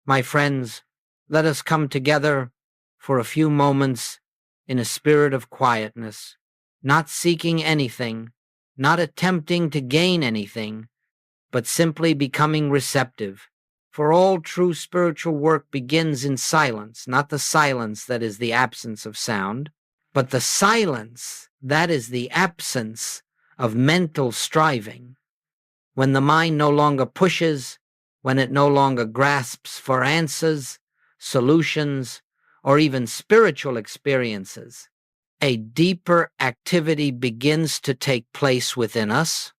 My friends, let us come together for a few moments in a spirit of quietness, not seeking anything, not attempting to gain anything, but simply becoming receptive. For all true spiritual work begins in silence, not the silence that is the absence of sound, but the silence that is the absence of mental striving. When the mind no longer pushes, when it no longer grasps for answers, solutions, or even spiritual experiences, a deeper activity begins to take place within us.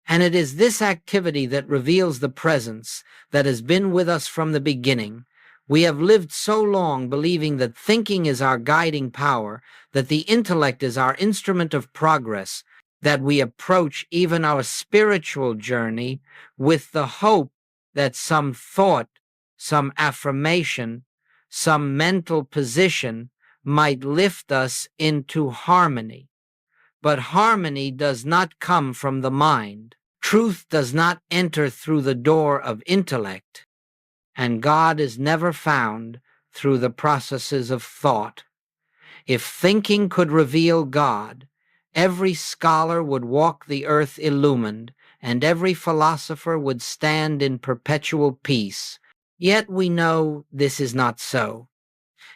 And it is this activity that reveals the presence that has been with us from the beginning. We have lived so long believing that thinking is our guiding power, that the intellect is our instrument of progress, that we approach even our spiritual journey with the hope that some thought, some affirmation, some mental position might lift us into harmony. But harmony does not come from the mind. Truth does not enter through the door of intellect, and God is never found through the processes of thought. If thinking could reveal God, every scholar would walk the earth illumined, and every philosopher would stand in perpetual peace. Yet we know this is not so.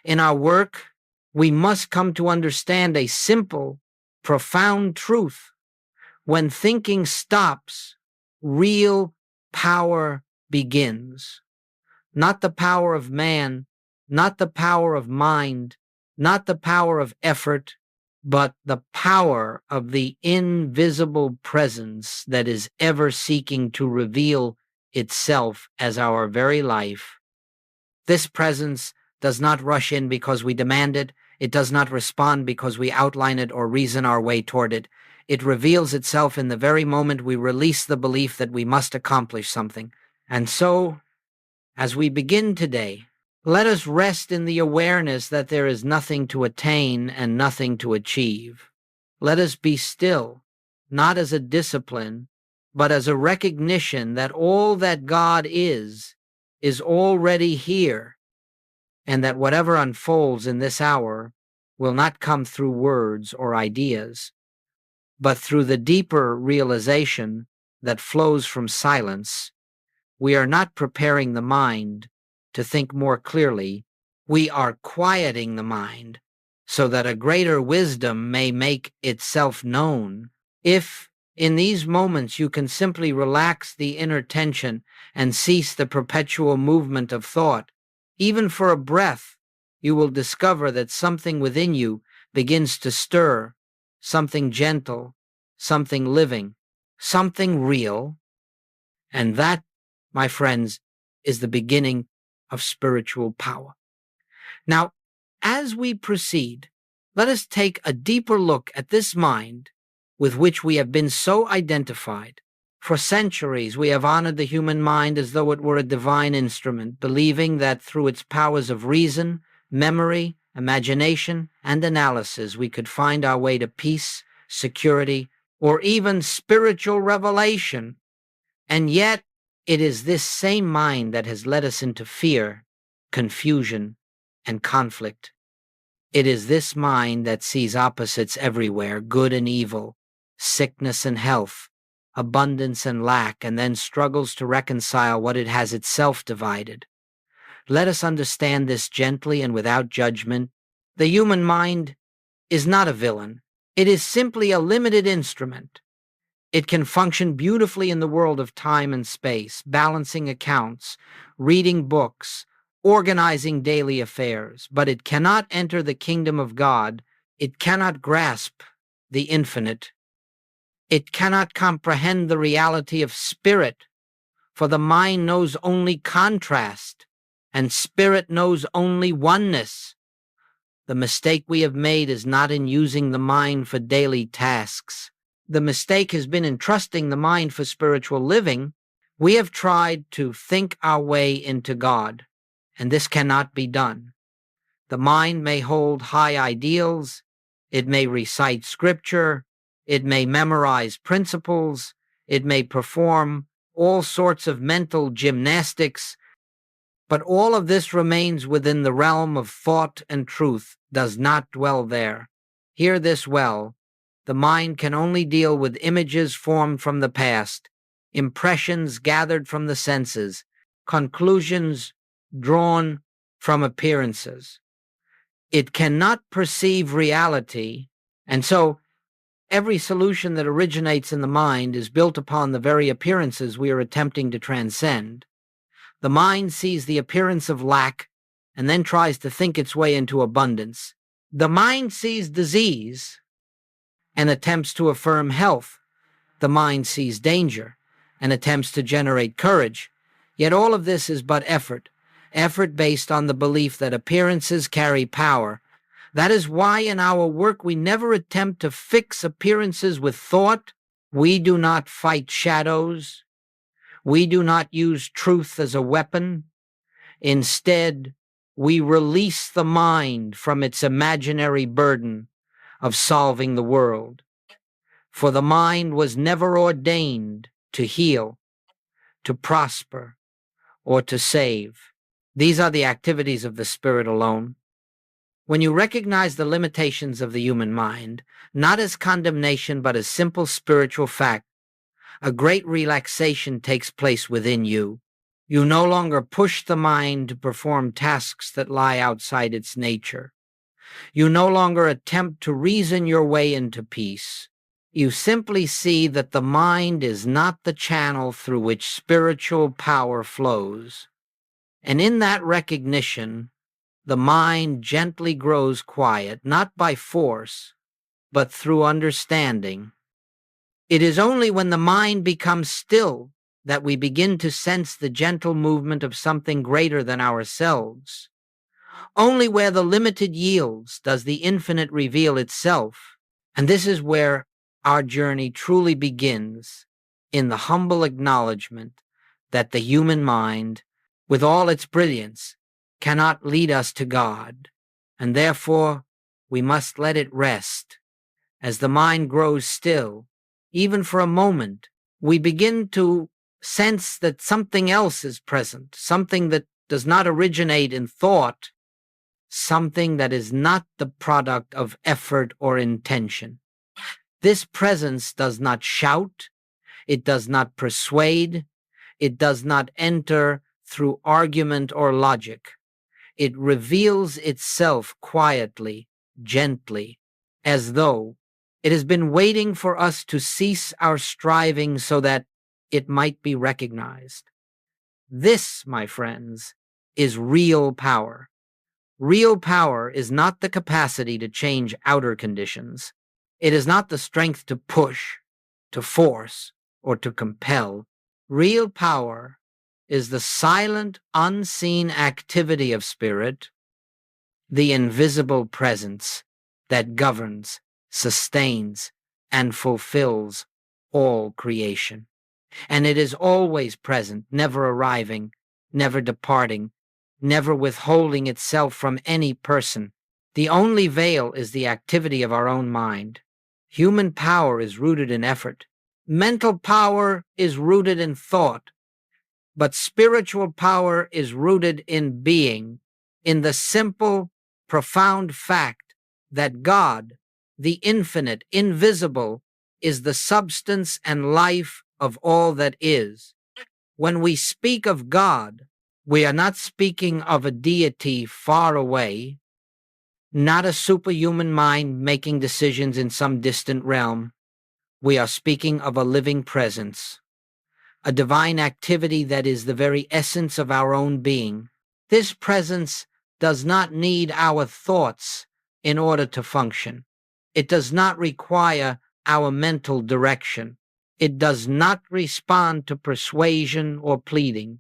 In our work, we must come to understand a simple, profound truth. When thinking stops, real power begins. Not the power of man, not the power of mind, not the power of effort, but the power of the invisible presence that is ever seeking to reveal itself as our very life. This presence does not rush in because we demand it. It does not respond because we outline it or reason our way toward it. It reveals itself in the very moment we release the belief that we must accomplish something. And so, as we begin today, let us rest in the awareness that there is nothing to attain and nothing to achieve. Let us be still, not as a discipline, but as a recognition that all that God is already here, and that whatever unfolds in this hour will not come through words or ideas, but through the deeper realization that flows from silence. We are not preparing the mind to think more clearly. We are quieting the mind so that a greater wisdom may make itself known. If in these moments you can simply relax the inner tension and cease the perpetual movement of thought, even for a breath, you will discover that something within you begins to stir, something gentle, something living, something real. And that, my friends, is the beginning of spiritual power. Now, as we proceed, let us take a deeper look at this mind with which we have been so identified. For centuries, we have honored the human mind as though it were a divine instrument, believing that through its powers of reason, memory, imagination, and analysis, we could find our way to peace, security, or even spiritual revelation. And yet, it is this same mind that has led us into fear, confusion, and conflict. It is this mind that sees opposites everywhere, good and evil, sickness and health, abundance and lack, and then struggles to reconcile what it has itself divided. Let us understand this gently and without judgment. The human mind is not a villain. It is simply a limited instrument. It can function beautifully in the world of time and space, balancing accounts, reading books, organizing daily affairs, but it cannot enter the kingdom of God. It cannot grasp the infinite. It cannot comprehend the reality of spirit, for the mind knows only contrast, and spirit knows only oneness. The mistake we have made is not in using the mind for daily tasks. The mistake has been in trusting the mind for spiritual living. We have tried to think our way into God, and this cannot be done. The mind may hold high ideals, it may recite scripture, it may memorize principles, it may perform all sorts of mental gymnastics, But all of this remains within the realm of thought, and truth does not dwell there. Hear this well. The mind can only deal with images formed from the past, impressions gathered from the senses, conclusions drawn from appearances. It cannot perceive reality, and so every solution that originates in the mind is built upon the very appearances we are attempting to transcend. The mind sees the appearance of lack and then tries to think its way into abundance. The mind sees disease and attempts to affirm health. The mind sees danger and attempts to generate courage. Yet all of this is but effort based on the belief that appearances carry power. That is why in our work we never attempt to fix appearances with thought. We do not fight shadows. We do not use truth as a weapon. Instead, we release the mind from its imaginary burden of solving the world. For the mind was never ordained to heal, to prosper, or to save. These are the activities of the spirit alone. When you recognize the limitations of the human mind, not as condemnation but as simple spiritual fact, a great relaxation takes place within you. You no longer push the mind to perform tasks that lie outside its nature. You no longer attempt to reason your way into peace. You simply see that the mind is not the channel through which spiritual power flows. And in that recognition, the mind gently grows quiet, not by force, but through understanding. It is only when the mind becomes still that we begin to sense the gentle movement of something greater than ourselves. Only where the limited yields does the infinite reveal itself. And this is where our journey truly begins, in the humble acknowledgement that the human mind, with all its brilliance, cannot lead us to God, and therefore we must let it rest. As the mind grows still, even for a moment, we begin to sense that something else is present, something that does not originate in thought, something that is not the product of effort or intention. This presence does not shout, it does not persuade, it does not enter through argument or logic. It reveals itself quietly, gently, as though it has been waiting for us to cease our striving so that it might be recognized. This, my friends, is real power. Real power is not the capacity to change outer conditions. It is not the strength to push, to force, or to compel. Real power is the silent, unseen activity of spirit, the invisible presence that governs, sustains, and fulfills all creation. And it is always present, never arriving, never departing, never withholding itself from any person. The only veil is the activity of our own mind. Human power is rooted in effort. Mental power is rooted in thought. But spiritual power is rooted in being, in the simple, profound fact that God, the infinite, invisible, is the substance and life of all that is. When we speak of God, we are not speaking of a deity far away, not a superhuman mind making decisions in some distant realm. We are speaking of a living presence, a divine activity that is the very essence of our own being. This presence does not need our thoughts in order to function. It does not require our mental direction. It does not respond to persuasion or pleading.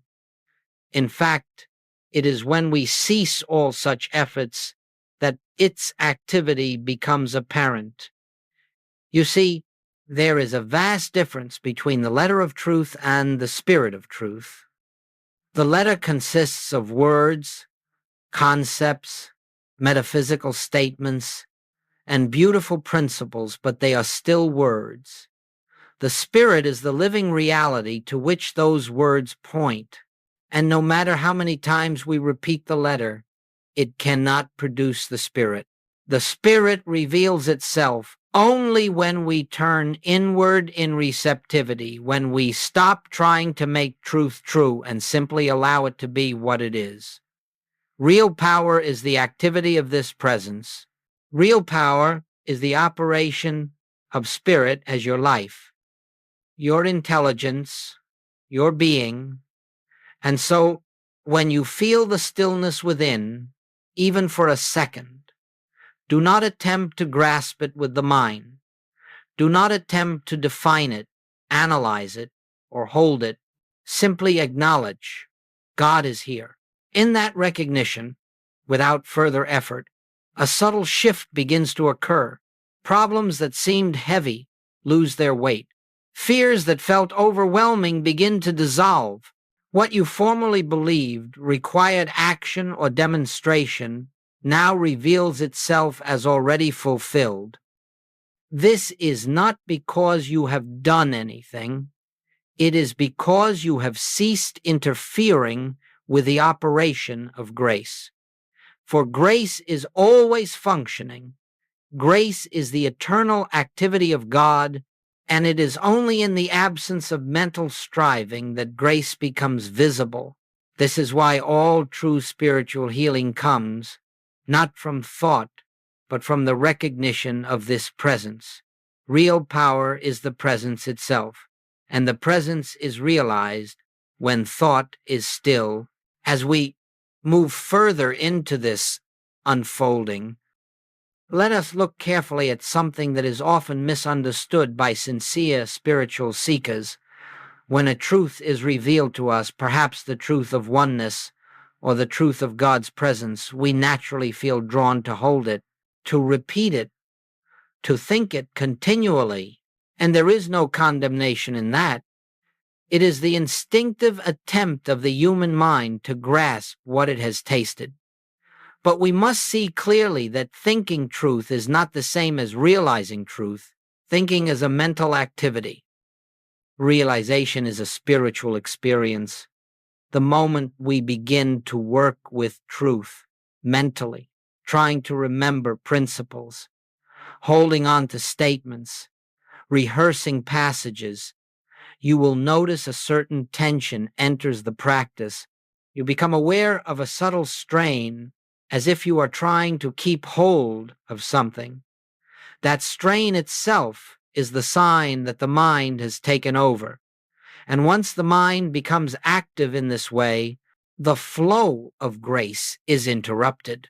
In fact, it is when we cease all such efforts that its activity becomes apparent. You see, there is a vast difference between the letter of truth and the spirit of truth. The letter consists of words, concepts, metaphysical statements, and beautiful principles, but they are still words. The spirit is the living reality to which those words point. And no matter how many times we repeat the letter, it cannot produce the Spirit. The Spirit reveals itself only when we turn inward in receptivity, when we stop trying to make truth true and simply allow it to be what it is. Real power is the activity of this presence. Real power is the operation of Spirit as your life, your intelligence, your being. And so when you feel the stillness within, even for a second, do not attempt to grasp it with the mind. Do not attempt to define it, analyze it, or hold it. Simply acknowledge God is here. In that recognition, without further effort, a subtle shift begins to occur. Problems that seemed heavy lose their weight. Fears that felt overwhelming begin to dissolve. What you formerly believed required action or demonstration now reveals itself as already fulfilled. This is not because you have done anything. It is because you have ceased interfering with the operation of grace. For grace is always functioning. Grace is the eternal activity of God, and it is only in the absence of mental striving that grace becomes visible. This is why all true spiritual healing comes, not from thought, but from the recognition of this presence. Real power is the presence itself, and the presence is realized when thought is still. As we move further into this unfolding, let us look carefully at something that is often misunderstood by sincere spiritual seekers. When a truth is revealed to us, perhaps the truth of oneness or the truth of God's presence, we naturally feel drawn to hold it, to repeat it, to think it continually. And there is no condemnation in that. It is the instinctive attempt of the human mind to grasp what it has tasted. But we must see clearly that thinking truth is not the same as realizing truth. Thinking is a mental activity. Realization is a spiritual experience. The moment we begin to work with truth mentally, trying to remember principles, holding on to statements, rehearsing passages, you will notice a certain tension enters the practice. You become aware of a subtle strain, as if you are trying to keep hold of something. That strain itself is the sign that the mind has taken over. And once the mind becomes active in this way, the flow of grace is interrupted.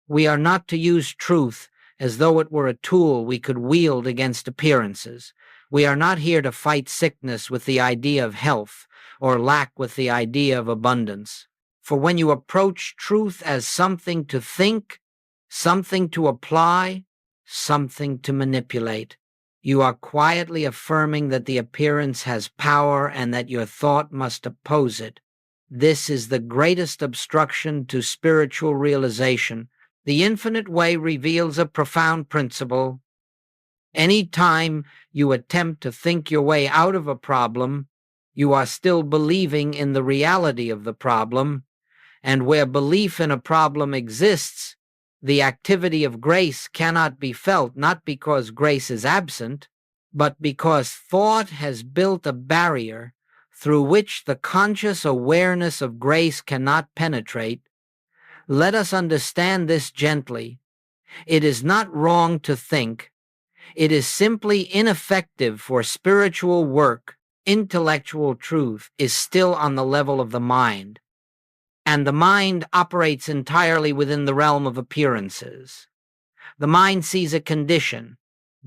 We are not to use truth as though it were a tool we could wield against appearances. We are not here to fight sickness with the idea of health or lack with the idea of abundance. For when you approach truth as something to think, something to apply, something to manipulate, you are quietly affirming that the appearance has power and that your thought must oppose it. This is the greatest obstruction to spiritual realization. The infinite way reveals a profound principle. Any time you attempt to think your way out of a problem, you are still believing in the reality of the problem, and where belief in a problem exists, the activity of grace cannot be felt, not because grace is absent, but because thought has built a barrier through which the conscious awareness of grace cannot penetrate. Let us understand this gently. It is not wrong to think. It is simply ineffective for spiritual work. Intellectual truth is still on the level of the mind, and the mind operates entirely within the realm of appearances. The mind sees a condition,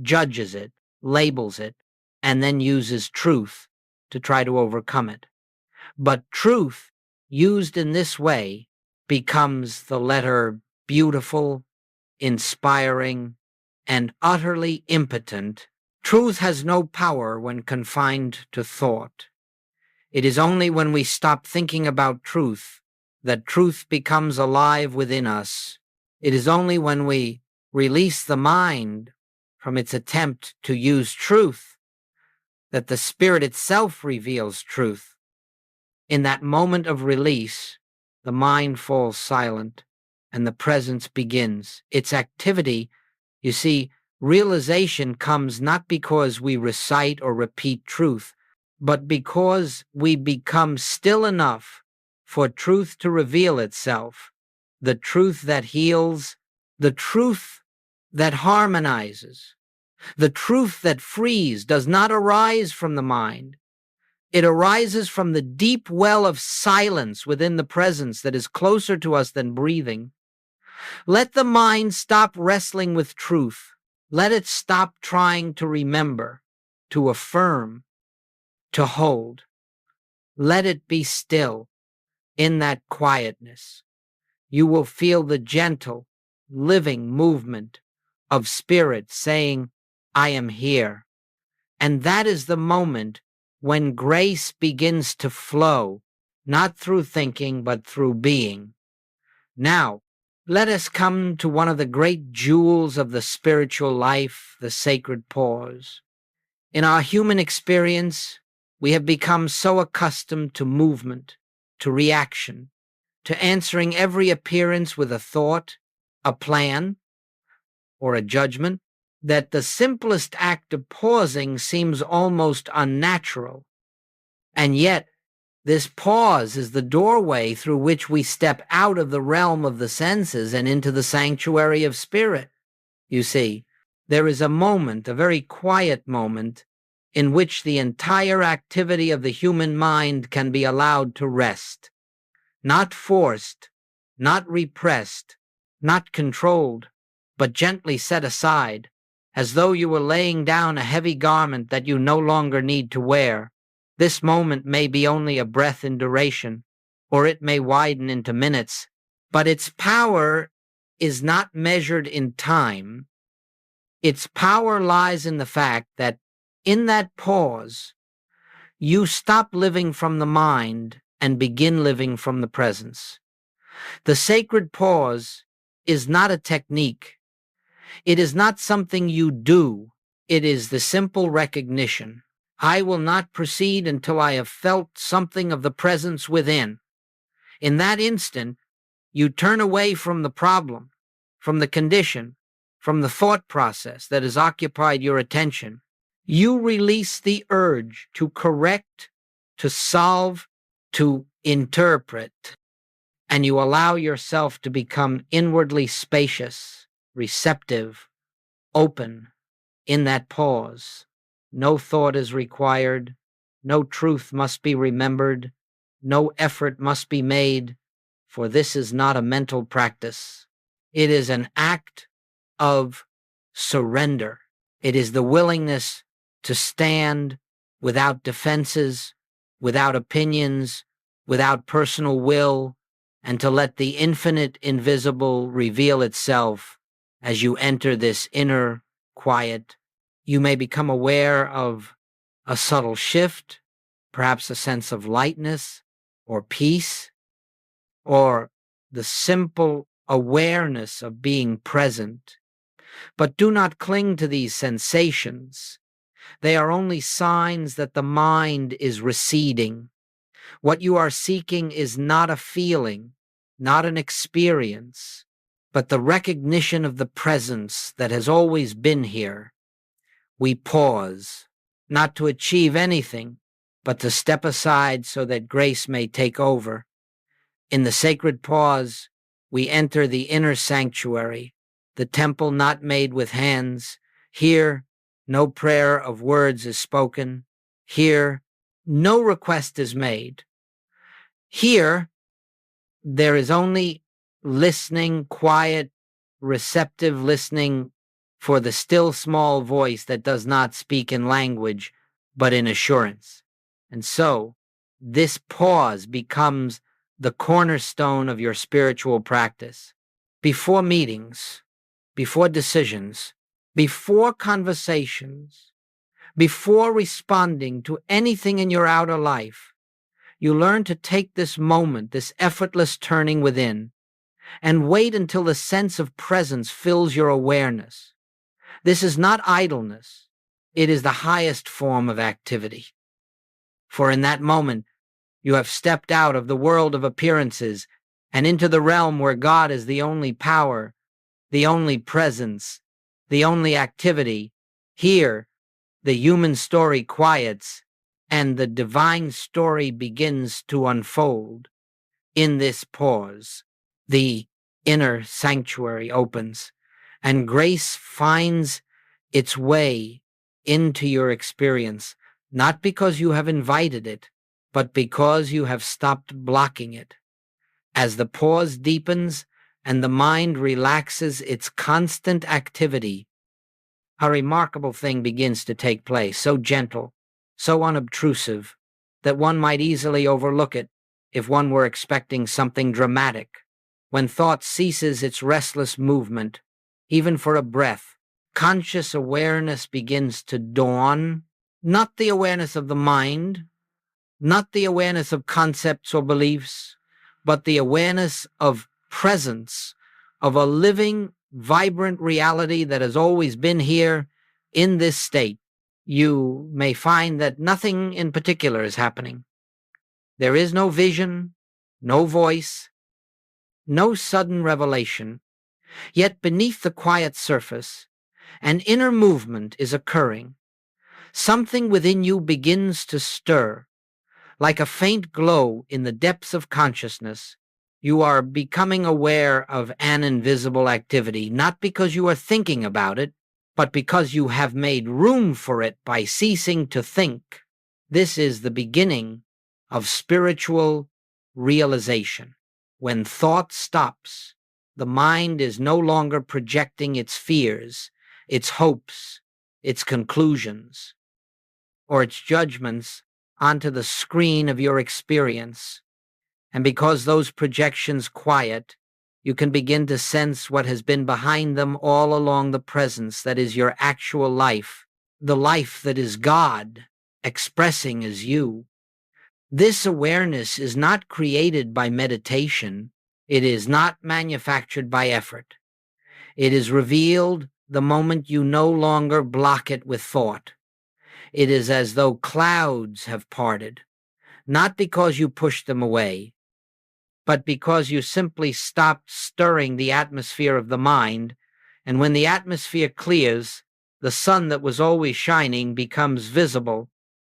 judges it, labels it, and then uses truth to try to overcome it. But truth, used in this way, becomes the letter beautiful, inspiring, and utterly impotent. Truth has no power when confined to thought. It is only when we stop thinking about truth that truth becomes alive within us. It is only when we release the mind from its attempt to use truth that the Spirit itself reveals truth. In that moment of release, the mind falls silent and the presence begins. Its activity, you see, realization comes not because we recite or repeat truth, but because we become still enough for truth to reveal itself, the truth that heals, the truth that harmonizes, the truth that frees does not arise from the mind. It arises from the deep well of silence within the presence that is closer to us than breathing. Let the mind stop wrestling with truth. Let it stop trying to remember, to affirm, to hold. Let it be still in that quietness. You will feel the gentle, living movement of spirit saying, I am here. And that is the moment when grace begins to flow, not through thinking, but through being. Now, let us come to one of the great jewels of the spiritual life, the sacred pause. In our human experience, we have become so accustomed to movement, to reaction, to answering every appearance with a thought, a plan, or a judgment, that the simplest act of pausing seems almost unnatural. And yet, this pause is the doorway through which we step out of the realm of the senses and into the sanctuary of spirit. You see, there is a moment, a very quiet moment, in which the entire activity of the human mind can be allowed to rest, not forced, not repressed, not controlled, but gently set aside, as though you were laying down a heavy garment that you no longer need to wear. This moment may be only a breath in duration, or it may widen into minutes, but its power is not measured in time. Its power lies in the fact that in that pause, you stop living from the mind and begin living from the presence. The sacred pause is not a technique. It is not something you do. It is the simple recognition. I will not proceed until I have felt something of the presence within. In that instant, you turn away from the problem, from the condition, from the thought process that has occupied your attention. You release the urge to correct, to solve, to interpret, and you allow yourself to become inwardly spacious, receptive, open in that pause. No thought is required. No truth must be remembered. No effort must be made, for this is not a mental practice. It is an act of surrender. It is the willingness to stand without defenses, without opinions, without personal will, and to let the infinite invisible reveal itself as you enter this inner quiet. You may become aware of a subtle shift, perhaps a sense of lightness or peace, or the simple awareness of being present. But do not cling to these sensations. They are only signs that the mind is receding. What you are seeking is not a feeling, not an experience, but the recognition of the presence that has always been here. We pause, not to achieve anything, but to step aside so that grace may take over. In the sacred pause, we enter the inner sanctuary, the temple not made with hands. Here, no prayer of words is spoken. Here, no request is made. Here, there is only listening, quiet, receptive listening for the still small voice that does not speak in language, but in assurance. And so, this pause becomes the cornerstone of your spiritual practice. Before meetings, before decisions, before conversations, before responding to anything in your outer life, you learn to take this moment, this effortless turning within, and wait until the sense of presence fills your awareness. This is not idleness. It is the highest form of activity. For in that moment, You have stepped out of the world of appearances and into the realm where God is the only power, the only presence, the only activity. Here, the human story quiets and the divine story begins to unfold. In this pause, the inner sanctuary opens, and grace finds its way into your experience, not because you have invited it, but because you have stopped blocking it. As the pause deepens and the mind relaxes its constant activity, a remarkable thing begins to take place, so gentle, so unobtrusive, that one might easily overlook it if one were expecting something dramatic. When thought ceases its restless movement, even for a breath, conscious awareness begins to dawn, not the awareness of the mind, not the awareness of concepts or beliefs, but the awareness of presence, of a living, vibrant reality that has always been here in this state. You may find that nothing in particular is happening. There is no vision, no voice, no sudden revelation. Yet beneath the quiet surface, an inner movement is occurring. Something within you begins to stir. Like a faint glow in the depths of consciousness, you are becoming aware of an invisible activity, not because you are thinking about it, but because you have made room for it by ceasing to think. This is the beginning of spiritual realization. When thought stops, the mind is no longer projecting its fears, its hopes, its conclusions, or its judgments onto the screen of your experience. And because those projections quiet, you can begin to sense what has been behind them all along, the presence that is your actual life, the life that is God expressing as you. This awareness is not created by meditation. It is not manufactured by effort. It is revealed the moment you no longer block it with thought. It is as though clouds have parted, not because you pushed them away, but because you simply stopped stirring the atmosphere of the mind, and when the atmosphere clears, the sun that was always shining becomes visible.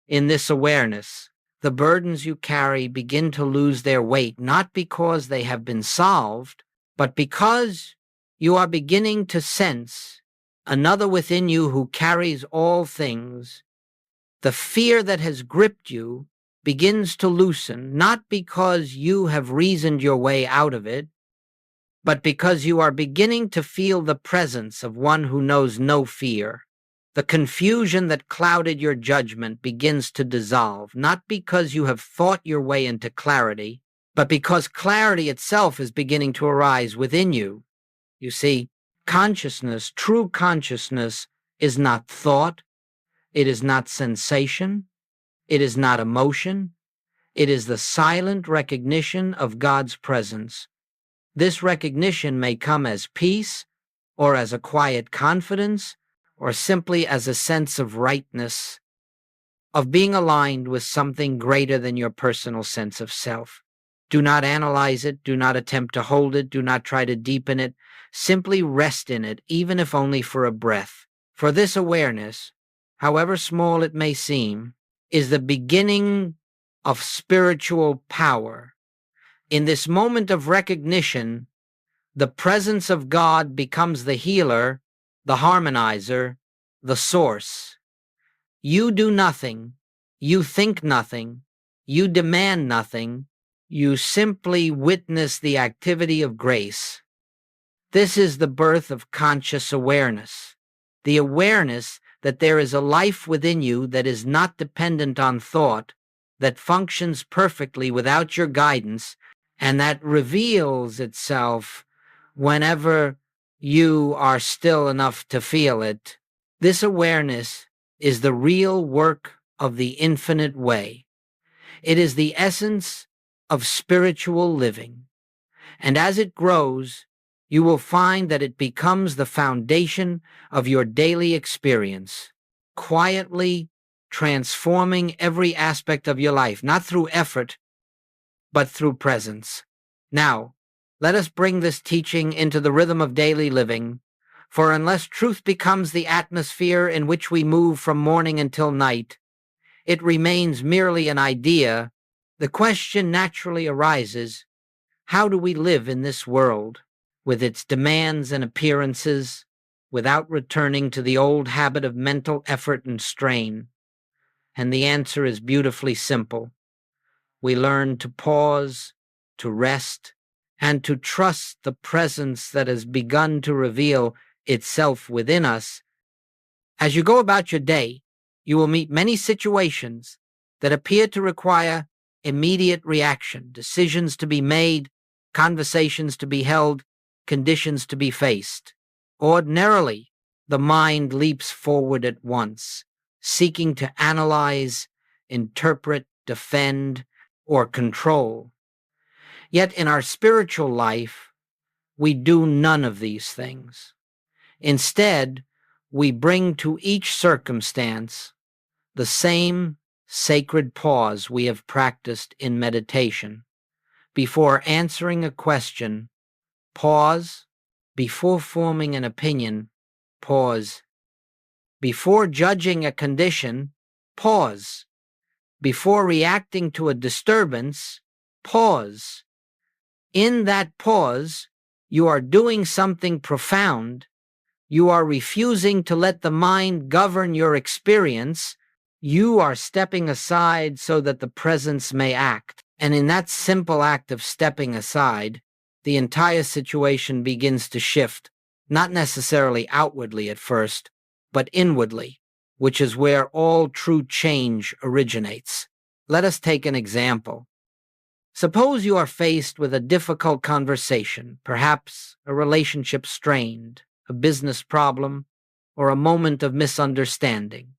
In this awareness, the burdens you carry begin to lose their weight, not because they have been solved, but because you are beginning to sense another within you who carries all things. The fear that has gripped you begins to loosen, not because you have reasoned your way out of it, but because you are beginning to feel the presence of one who knows no fear. The confusion that clouded your judgment begins to dissolve, not because you have thought your way into clarity, but because clarity itself is beginning to arise within you. You see, consciousness, true consciousness, is not thought, it is not sensation, it is not emotion, it is the silent recognition of God's presence. This recognition may come as peace, or as a quiet confidence, or simply as a sense of rightness, of being aligned with something greater than your personal sense of self. Do not analyze it, do not attempt to hold it, do not try to deepen it. Simply rest in it, even if only for a breath. For this awareness, however small it may seem, is the beginning of spiritual power. In this moment of recognition, the presence of God becomes the healer, the harmonizer, the source. You do nothing, you think nothing, you demand nothing, you simply witness the activity of grace. This is the birth of conscious awareness, the awareness that there is a life within you that is not dependent on thought, that functions perfectly without your guidance, and that reveals itself whenever you are still enough to feel it. This awareness is the real work of the infinite way. It is the essence of spiritual living. And as it grows, you will find that it becomes the foundation of your daily experience, quietly transforming every aspect of your life, not through effort, but through presence. Now, let us bring this teaching into the rhythm of daily living, for unless truth becomes the atmosphere in which we move from morning until night, it remains merely an idea. The question naturally arises, how do we live in this world, with its demands and appearances, without returning to the old habit of mental effort and strain? And the answer is beautifully simple. We learn to pause, to rest, and to trust the presence that has begun to reveal itself within us. As you go about your day, you will meet many situations that appear to require immediate reaction, decisions to be made, conversations to be held, conditions to be faced. Ordinarily, the mind leaps forward at once, seeking to analyze, interpret, defend, or control. Yet in our spiritual life, we do none of these things. Instead, we bring to each circumstance the same sacred pause we have practiced in meditation. Before answering a question, pause. Before forming an opinion, pause. Before judging a condition, pause. Before reacting to a disturbance, pause. In that pause, you are doing something profound. You are refusing to let the mind govern your experience. You are stepping aside so that the presence may act. And in that simple act of stepping aside, the entire situation begins to shift, not necessarily outwardly at first, but inwardly, which is where all true change originates. Let us take an example. Suppose you are faced with a difficult conversation, perhaps a relationship strained, a business problem, or a moment of misunderstanding.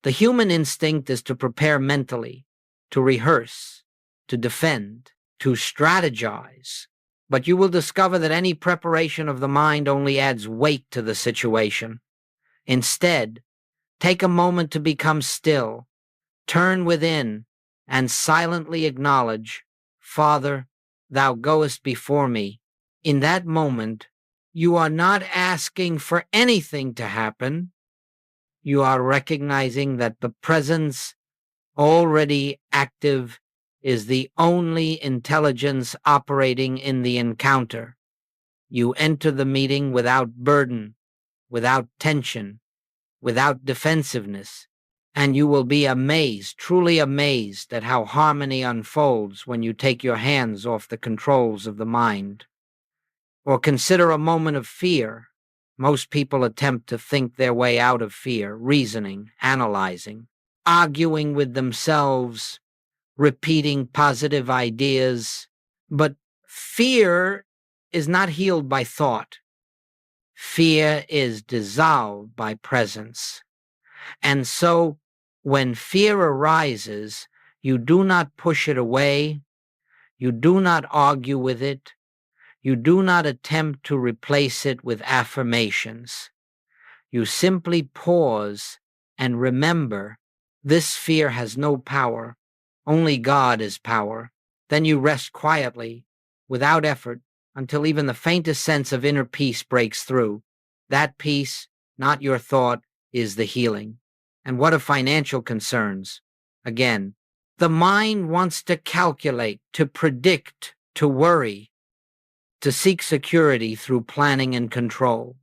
The human instinct is to prepare mentally, to rehearse, to defend, to strategize. But you will discover that any preparation of the mind only adds weight to the situation. Instead, take a moment to become still, turn within, and silently acknowledge, Father, thou goest before me. In that moment, you are not asking for anything to happen. You are recognizing that the presence, already active, is the only intelligence operating in the encounter. You enter the meeting without burden, without tension, without defensiveness, and you will be amazed, truly amazed, at how harmony unfolds when you take your hands off the controls of the mind. Or consider a moment of fear. Most people attempt to think their way out of fear, reasoning, analyzing, arguing with themselves, repeating positive ideas. But fear is not healed by thought. Fear is dissolved by presence. And so, when fear arises, you do not push it away, you do not argue with it, you do not attempt to replace it with affirmations. You simply pause and remember, this fear has no power. Only God is power. Then you rest quietly, without effort, until even the faintest sense of inner peace breaks through. That peace, not your thought, is the healing. And what of financial concerns? Again, the mind wants to calculate, to predict, to worry, to seek security through planning and control.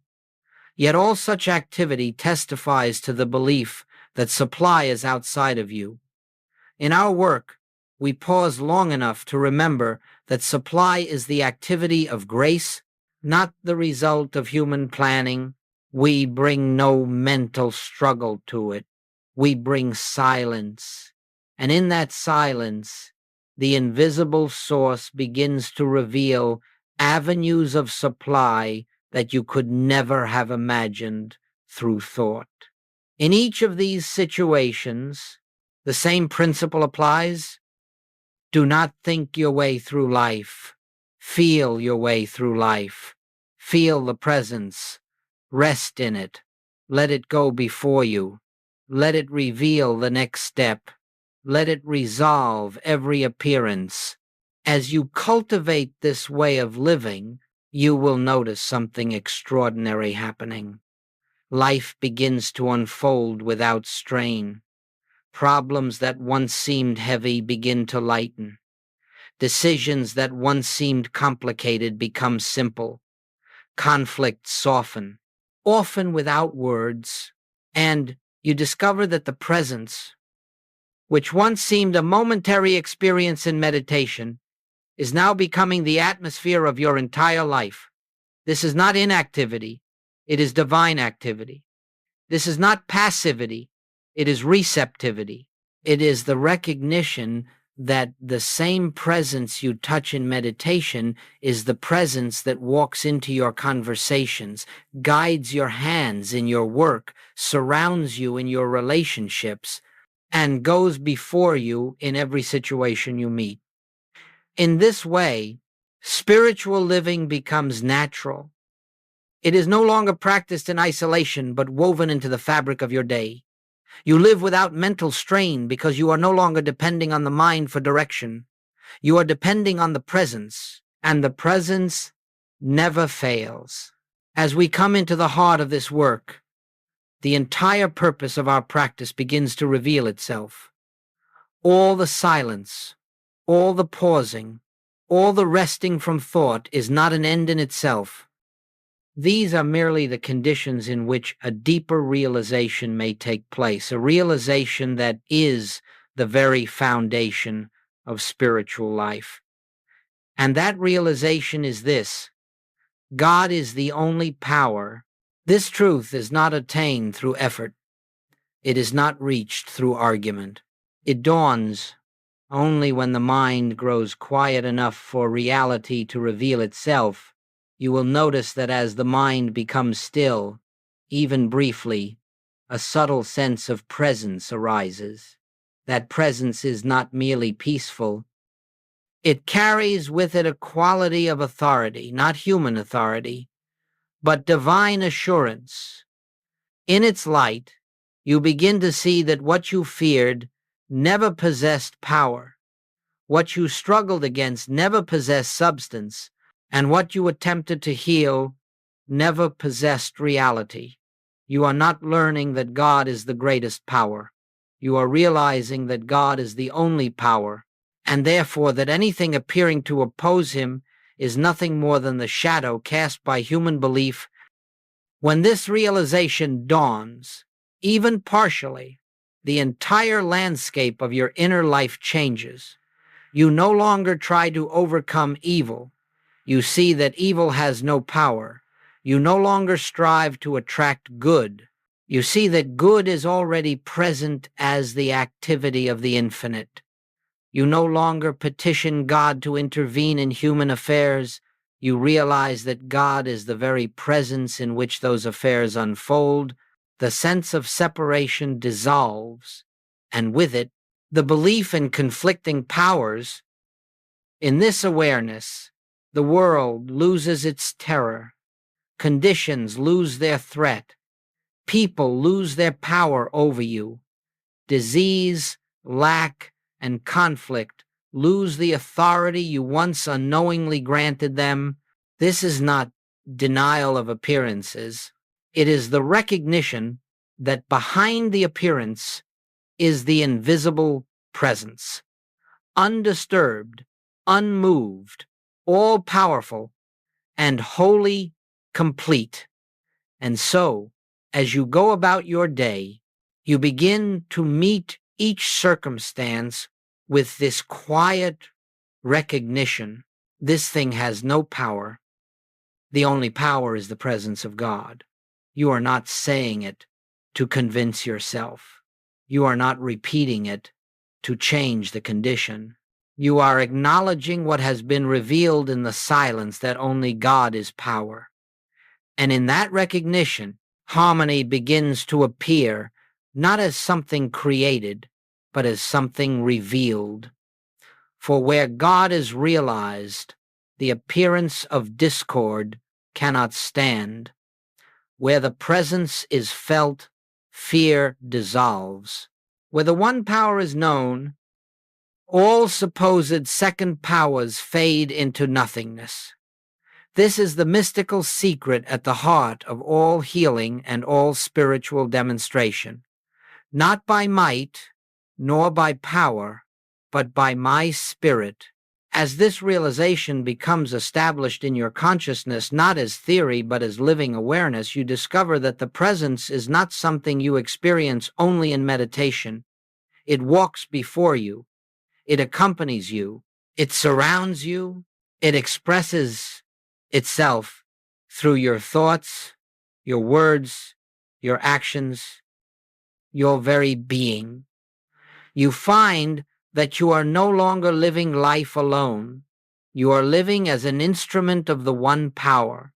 Yet all such activity testifies to the belief that supply is outside of you. In our work, we pause long enough to remember that supply is the activity of grace, not the result of human planning. We bring no mental struggle to it. We bring silence. And in that silence, the invisible source begins to reveal avenues of supply that you could never have imagined through thought. In each of these situations, the same principle applies. Do not think your way through life. Feel your way through life. Feel the presence. Rest in it. Let it go before you. Let it reveal the next step. Let it resolve every appearance. As you cultivate this way of living, you will notice something extraordinary happening. Life begins to unfold without strain. Problems that once seemed heavy begin to lighten. Decisions that once seemed complicated become simple. Conflicts soften, often without words, and you discover that the presence, which once seemed a momentary experience in meditation, is now becoming the atmosphere of your entire life. This is not inactivity, it is divine activity. This is not passivity, it is receptivity. It is the recognition that the same presence you touch in meditation is the presence that walks into your conversations, guides your hands in your work, surrounds you in your relationships, and goes before you in every situation you meet. In this way, spiritual living becomes natural. It is no longer practiced in isolation, but woven into the fabric of your day. You live without mental strain because you are no longer depending on the mind for direction. You are depending on the presence, and the presence never fails. As we come into the heart of this work, the entire purpose of our practice begins to reveal itself. All the silence, all the pausing, all the resting from thought is not an end in itself. These are merely the conditions in which a deeper realization may take place, a realization that is the very foundation of spiritual life. And that realization is this: God is the only power. This truth is not attained through effort. It is not reached through argument. It dawns only when the mind grows quiet enough for reality to reveal itself. You will notice that as the mind becomes still, even briefly, a subtle sense of presence arises. That presence is not merely peaceful. It carries with it a quality of authority, not human authority, but divine assurance. In its light, you begin to see that what you feared never possessed power, what you struggled against never possessed substance, and what you attempted to heal never possessed reality. You are not learning that God is the greatest power. You are realizing that God is the only power, and therefore that anything appearing to oppose him is nothing more than the shadow cast by human belief. When this realization dawns, even partially, the entire landscape of your inner life changes. You no longer try to overcome evil. You see that evil has no power. You no longer strive to attract good. You see that good is already present as the activity of the infinite. You no longer petition God to intervene in human affairs. You realize that God is the very presence in which those affairs unfold. The sense of separation dissolves, and with it, the belief in conflicting powers. In this awareness, the world loses its terror. Conditions lose their threat. People lose their power over you. Disease, lack, and conflict lose the authority you once unknowingly granted them. This is not denial of appearances. It is the recognition that behind the appearance is the invisible presence, undisturbed, unmoved, all-powerful, and wholly complete. And so, as you go about your day, you begin to meet each circumstance with this quiet recognition. This thing has no power. The only power is the presence of God. You are not saying it to convince yourself. You are not repeating it to change the condition. You are acknowledging what has been revealed in the silence, that only God is power. And in that recognition, harmony begins to appear, not as something created, but as something revealed. For where God is realized, the appearance of discord cannot stand. Where the presence is felt, fear dissolves. Where the one power is known, All supposed second powers fade into nothingness. This is the mystical secret at the heart of all healing and all spiritual demonstration. Not by might, nor by power, but by my spirit. As this realization becomes established in your consciousness, not as theory but as living awareness, you discover that the presence is not something you experience only in meditation. It walks before you. It accompanies you. It surrounds you. It expresses itself through your thoughts, your words, your actions, your very being. You find that you are no longer living life alone. You are living as an instrument of the one power.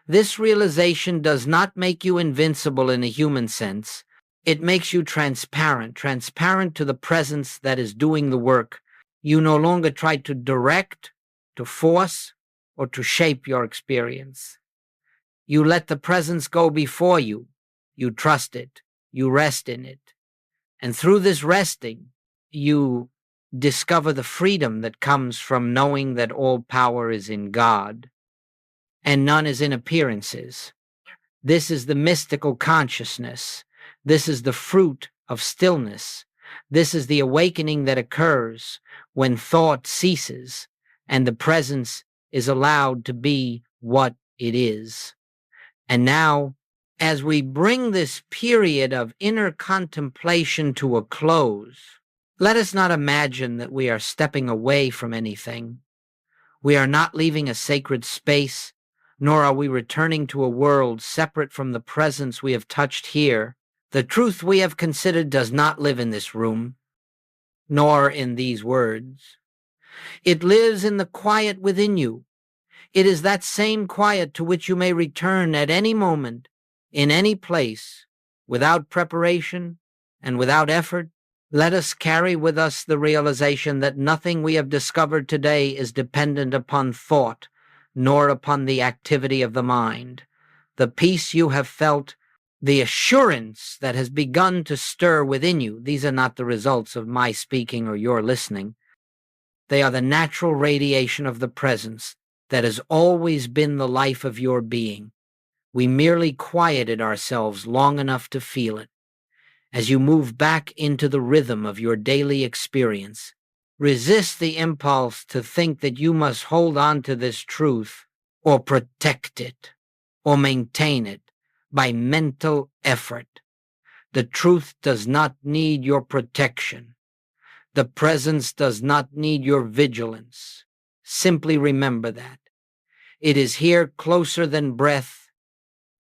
This realization does not make you invincible in a human sense. It makes you transparent to the presence that is doing the work. You no longer try to direct, to force, or to shape your experience. You let the presence go before you. You trust it. You rest in it. And through this resting, you discover the freedom that comes from knowing that all power is in God and none is in appearances. This is the mystical consciousness. This is the fruit of stillness. This is the awakening that occurs when thought ceases and the presence is allowed to be what it is. And now, as we bring this period of inner contemplation to a close, let us not imagine that we are stepping away from anything. We are not leaving a sacred space, nor are we returning to a world separate from the presence we have touched here. The truth we have considered does not live in this room, nor in these words. It lives in the quiet within you. It is that same quiet to which you may return at any moment, in any place, without preparation and without effort. Let us carry with us the realization that nothing we have discovered today is dependent upon thought, nor upon the activity of the mind. The peace you have felt, the assurance that has begun to stir within you, these are not the results of my speaking or your listening. They are the natural radiation of the presence that has always been the life of your being. We merely quieted ourselves long enough to feel it. As you move back into the rhythm of your daily experience, resist the impulse to think that you must hold on to this truth or protect it or maintain it by mental effort. The truth does not need your protection. The presence does not need your vigilance. Simply remember that. It is here closer than breath,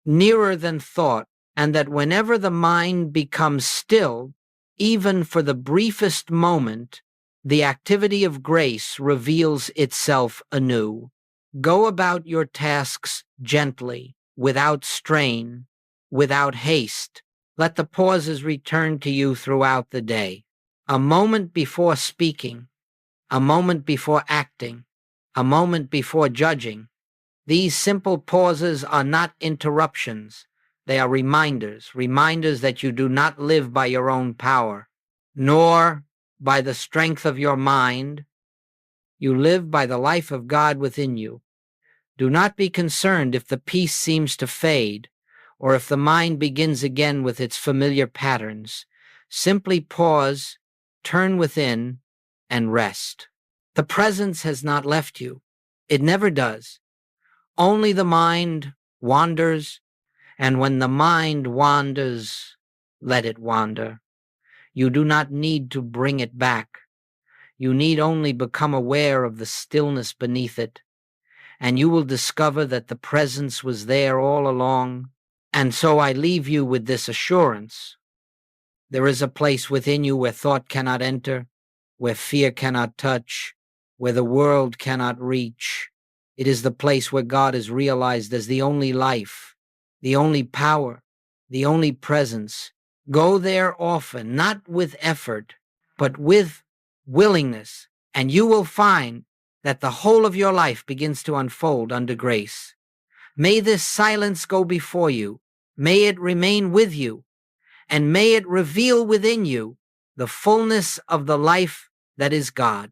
nearer than thought, and that whenever the mind becomes still, even for the briefest moment, the activity of grace reveals itself anew. Go about your tasks gently, without strain, without haste. Let the pauses return to you throughout the day. A moment before speaking, a moment before acting, a moment before judging. These simple pauses are not interruptions. They are reminders that you do not live by your own power, nor by the strength of your mind. You live by the life of God within you. Do not be concerned if the peace seems to fade, or if the mind begins again with its familiar patterns. Simply pause, turn within, and rest. The presence has not left you. It never does. Only the mind wanders, and when the mind wanders, let it wander. You do not need to bring it back. You need only become aware of the stillness beneath it, and you will discover that the presence was there all along. And so I leave you with this assurance. There is a place within you where thought cannot enter, where fear cannot touch, where the world cannot reach. It is the place where God is realized as the only life, the only power, the only presence. Go there often, not with effort, but with willingness, and you will find that the whole of your life begins to unfold under grace. May this silence go before you. May it remain with you, and may it reveal within you the fullness of the life that is God.